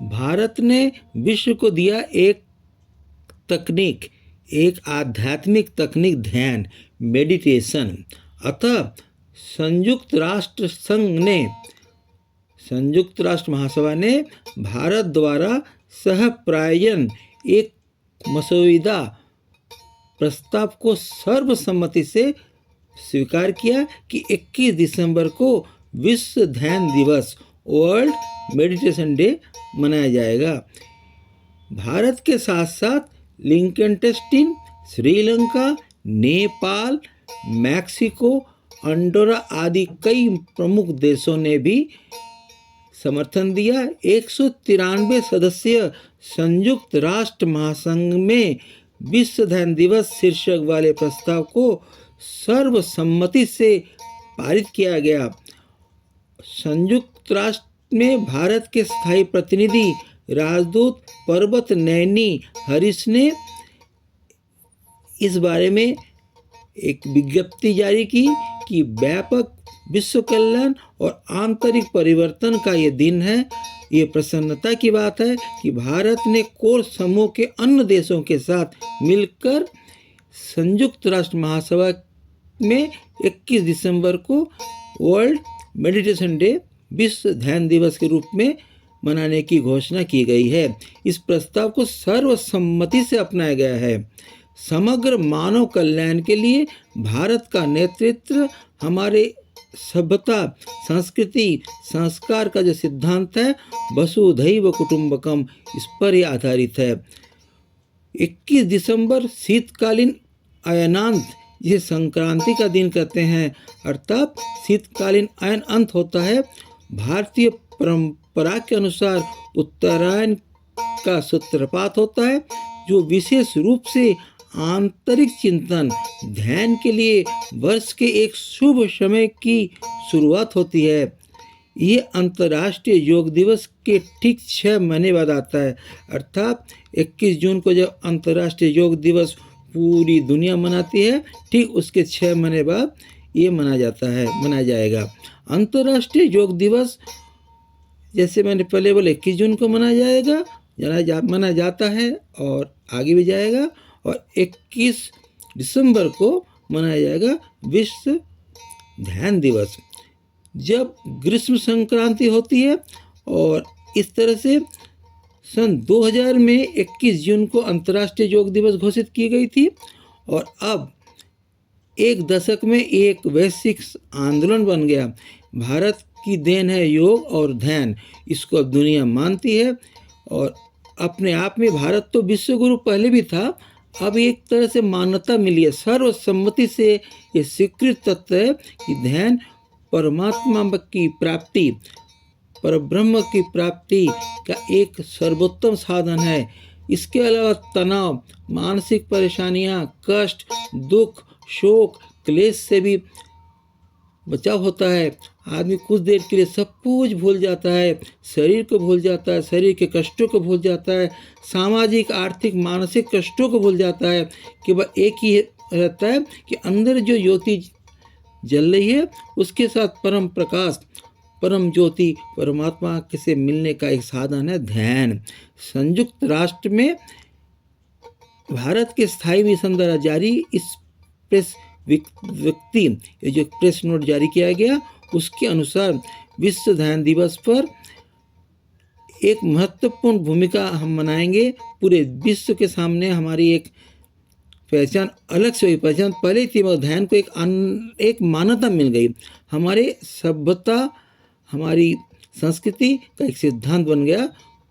भारत ने विश्व को दिया एक आध्यात्मिक तकनीक, ध्यान, मेडिटेशन। अतः संयुक्त राष्ट्र महासभा ने भारत द्वारा सहप्रयायन एक मसौदा प्रस्ताव को सर्वसम्मति से स्वीकार किया कि 21 दिसंबर को विश्व ध्यान दिवस, वर्ल्ड मेडिटेशन डे मनाया जाएगा। भारत के साथ साथ लिंकनटेस्टिन, श्रीलंका, नेपाल, मैक्सिको, अंडोरा आदि कई प्रमुख देशों ने भी समर्थन दिया। 193 सदस्यीय संयुक्त राष्ट्र महासंघ में विश्व ध्यान दिवस शीर्षक वाले प्रस्ताव को सर्वसम्मति से पारित किया गया। संयुक्त राष्ट्र में भारत के स्थायी प्रतिनिधि राजदूत पर्वत नैनी हरीश ने इस बारे में एक विज्ञप्ति जारी की कि व्यापक विश्व कल्याण और आंतरिक परिवर्तन का ये दिन है। ये प्रसन्नता की बात है कि भारत ने कोर समूह के अन्य देशों के साथ मिलकर संयुक्त राष्ट्र महासभा में 21 दिसंबर को वर्ल्ड मेडिटेशन डे, विश्व ध्यान दिवस के रूप में मनाने की घोषणा की गई है। इस प्रस्ताव को सर्वसम्मति से अपनाया गया है। समग्र मानव कल्याण के लिए भारत का नेतृत्व हमारे सभ्यता, संस्कृति, संस्कार का जो सिद्धांत है, वसुधैव कुटुंबकम, इस पर ही आधारित है। 21 दिसंबर शीतकालीन अयनांत, जिसे संक्रांति का दिन कहते हैं, अर्थात शीतकालीन अयन अंत होता है। भारतीय परंपरा के अनुसार उत्तरायण का सूत्रपात होता है, जो विशेष रूप से आंतरिक चिंतन, ध्यान के लिए वर्ष के एक शुभ समय की शुरुआत होती है। ये अंतर्राष्ट्रीय योग दिवस के ठीक 6 महीने बाद आता है, अर्थात 21 जून को जब अंतर्राष्ट्रीय योग दिवस पूरी दुनिया मनाती है, ठीक उसके 6 महीने बाद ये मनाया जाएगा। अंतर्राष्ट्रीय योग दिवस जैसे मैंने पहले बोला 21 जून को मनाया जाता है और आगे भी जाएगा, और 21 दिसंबर को मनाया जाएगा विश्व ध्यान दिवस। जब ग्रीष्म संक्रांति होती है, और इस तरह से सन 2000 में 21 जून को अंतर्राष्ट्रीय योग दिवस घोषित की गई थी, और अब एक दशक में एक वैश्विक आंदोलन बन गया। भारत की देन है योग और ध्यान, इसको अब दुनिया मानती है, और अपने आप में भारत तो विश्व गुरु पहले भी था, अब एक तरह से मान्यता मिली है। सर्वसम्मति से ये स्वीकृत तथ्य है कि ध्यान परमात्मा की प्राप्ति, परब्रह्म की प्राप्ति का एक सर्वोत्तम साधन है। इसके अलावा तनाव, मानसिक परेशानियां, कष्ट, दुख, शोक, क्लेश से भी बचाव होता है। आदमी कुछ देर के लिए सब कुछ भूल जाता है, शरीर को भूल जाता है, शरीर के कष्टों को भूल जाता है, सामाजिक, आर्थिक, मानसिक कष्टों को भूल जाता है। केवल एक ही रहता है कि अंदर जो ज्योति जल रही है, उसके साथ परम प्रकाश, परम ज्योति, परमात्मा से मिलने का एक साधन है ध्यान। संयुक्त राष्ट्र में भारत के स्थायी मिशन द्वारा जारी इस प्रेस ये जो प्रेस नोट जारी किया गया, उसके अनुसार विश्व ध्यान दिवस पर एक महत्वपूर्ण भूमिका हम मनाएंगे। पूरे विश्व के सामने हमारी एक पहचान अलग से हुई। पहचान पहले ही थी, मगर ध्यान को एक मान्यता मिल गई। हमारे सभ्यता, हमारी संस्कृति का एक सिद्धांत बन गया,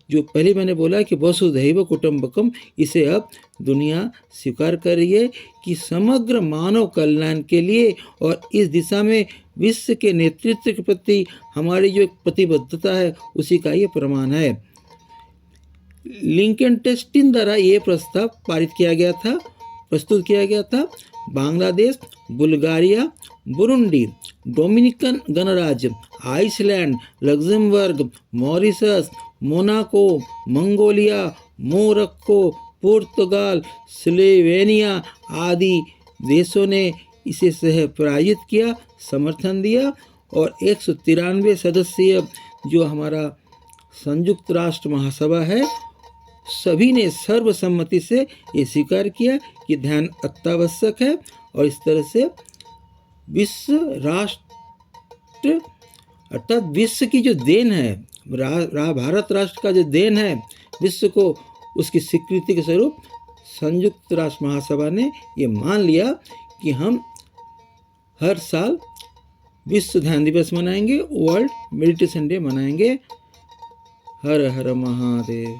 जो पहले मैंने बोला कि वसुधैव कुटुंबकम, इसे अब दुनिया स्वीकार कर रही है कि समग्र मानव कल्याण के लिए और इस दिशा में विश्व के नेतृत्व के प्रति हमारी जो प्रतिबद्धता है, उसी का ये प्रमाण है। लिंकनटेस्टिन द्वारा ये प्रस्ताव प्रस्तुत किया गया था। बांग्लादेश, बुल्गारिया, बुरुंडी, डोमिनिकन गणराज्य, Iceland, Luxembourg, Mauritius, Monaco, Mongolia, Morocco, पुर्तगाल, स्लोवेनिया आदि देशों ने इसे सहप्रायोजित किया, समर्थन दिया, और 193 सदस्यीय जो हमारा संयुक्त राष्ट्र महासभा है, सभी ने सर्वसम्मति से ये स्वीकार किया कि ध्यान अत्यावश्यक है। और इस तरह से विश्व राष्ट्र अर्थात विश्व की जो देन है, भारत राष्ट्र का जो देन है विश्व को, उसकी स्वीकृति के स्वरूप संयुक्त राष्ट्र महासभा ने ये मान लिया कि हम हर साल विश्व ध्यान दिवस मनाएंगे, वर्ल्ड मेडिटेशन डे मनाएंगे। हर हर महादेव।